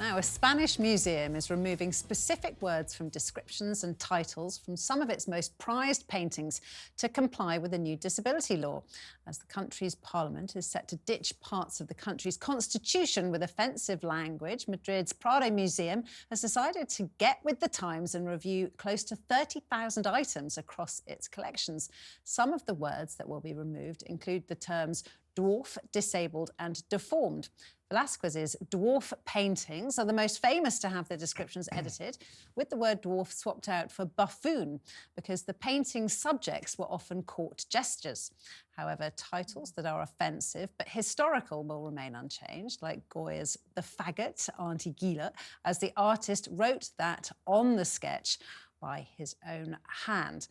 Now, a Spanish museum is removing specific words from descriptions and titles from some of its most prized paintings to comply with a new disability law, as the country's parliament is set to ditch parts of the country's constitution with offensive language. Madrid's Prado Museum has decided to get with the times and review close to 30,000 items across its collections. Some of the words that will be removed include the terms dwarf, disabled and deformed. Velázquez's dwarf paintings are the most famous to have their descriptions edited, with the word dwarf swapped out for buffoon, because the painting's subjects were often court gestures. However, titles that are offensive but historical will remain unchanged, like Goya's The Faggot, Auntie Gila, as the artist wrote that on the sketch by his own hand.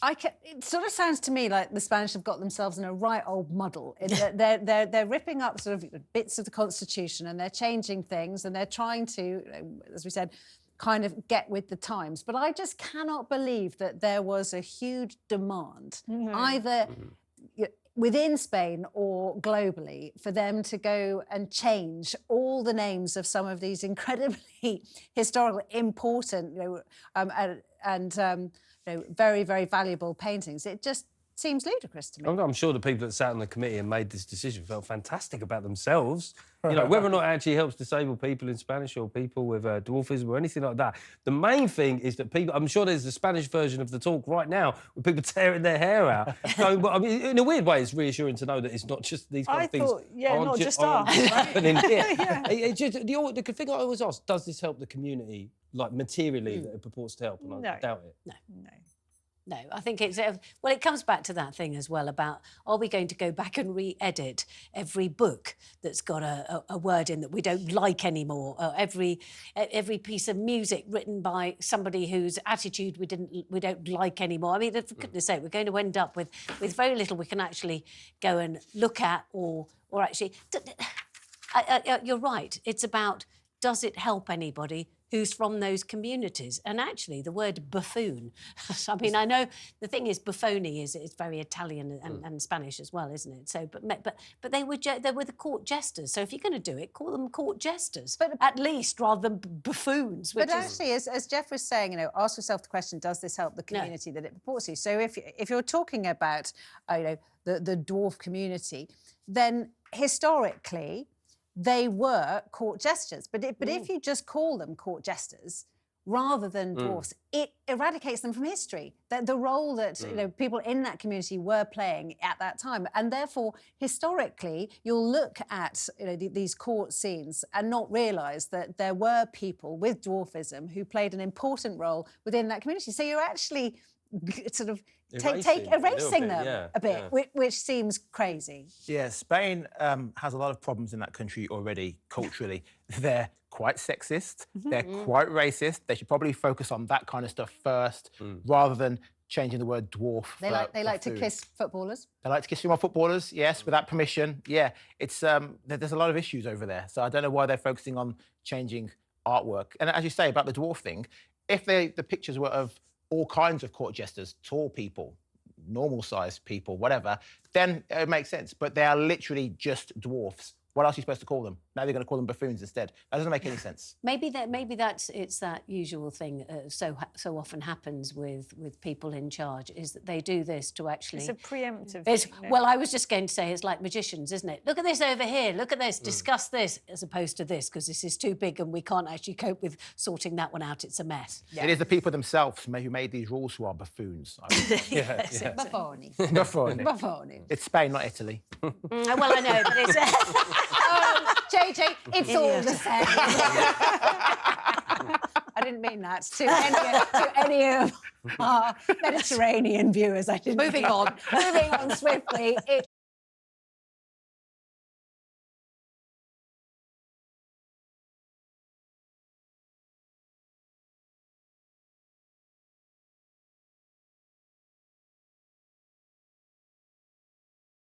It sort of sounds to me like the Spanish have got themselves in a right old muddle. They're ripping up sort of bits of the Constitution and they're changing things and they're trying to, as we said, kind of get with the times. But I just cannot believe that there was a huge demand, either within Spain or globally, for them to go and change all the names of some of these incredibly historical, important, very, very valuable paintings. It just seems ludicrous to me. I'm sure the people that sat on the committee and made this decision felt fantastic about themselves. You know, whether or not it actually helps disabled people in Spanish or people with dwarfism or anything like that. The main thing is that people... I'm sure there's a Spanish version of the talk right now with people tearing their hair out. So, but, I mean, in a weird way, it's reassuring to know that it's not just these kind of things... not just us. Happening here. It's just, the thing I always ask, does this help the community, like, materially, that it purports to help? And I doubt it. No, I think it's... Well, it comes back to that thing as well about, are we going to go back and re-edit every book that's got a word in that we don't like anymore, or every piece of music written by somebody whose attitude we don't like anymore? I mean, for goodness sake, we're going to end up with very little we can actually go and look at or actually... You're right. It's about, does it help anybody who's from those communities? And actually, the word buffoon, I mean, I know the thing is, buffoni is very Italian and Spanish as well, isn't it? So, but they were the court jesters. So if you're going to do it, call them court jesters, but at least, rather than buffoons. But actually, as Geoff was saying, ask yourself the question: does this help the community that it purports to? So if you're talking about, the dwarf community, then historically they were court jesters. But if you just call them court jesters rather than dwarfs, it eradicates them from history. The role that people in that community were playing at that time. And therefore, historically, you'll look at these court scenes and not realise that there were people with dwarfism who played an important role within that community. So you're actually sort of erasing them a bit, which seems crazy. Yeah, Spain has a lot of problems in that country already, culturally. They're quite sexist, they're quite racist. They should probably focus on that kind of stuff first, rather than changing the word dwarf. They like to kiss footballers. They like to kiss female footballers, yes, without permission. Yeah, it's there's a lot of issues over there. So I don't know why they're focusing on changing artwork. And as you say about the dwarf thing, if the pictures were of all kinds of court jesters, tall people, normal-sized people, whatever, then it makes sense. But they are literally just dwarfs. What else are you supposed to call them? Now they're going to call them buffoons instead. That doesn't make any sense. Maybe it's that usual thing so often happens with people in charge, is that they do this to actually... It's a preemptive thing. Well, I was just going to say it's like magicians, isn't it? Look at this over here, look at this, discuss this, as opposed to this, because this is too big and we can't actually cope with sorting that one out. It's a mess. Yeah. It is the people themselves who made these rules who are buffoons. Buffoni. Buffoni. It's Spain, not Italy. Well, I know, but it's... JJ, it's all the same. I didn't mean that to any of our Mediterranean viewers. I didn't. Moving on swiftly.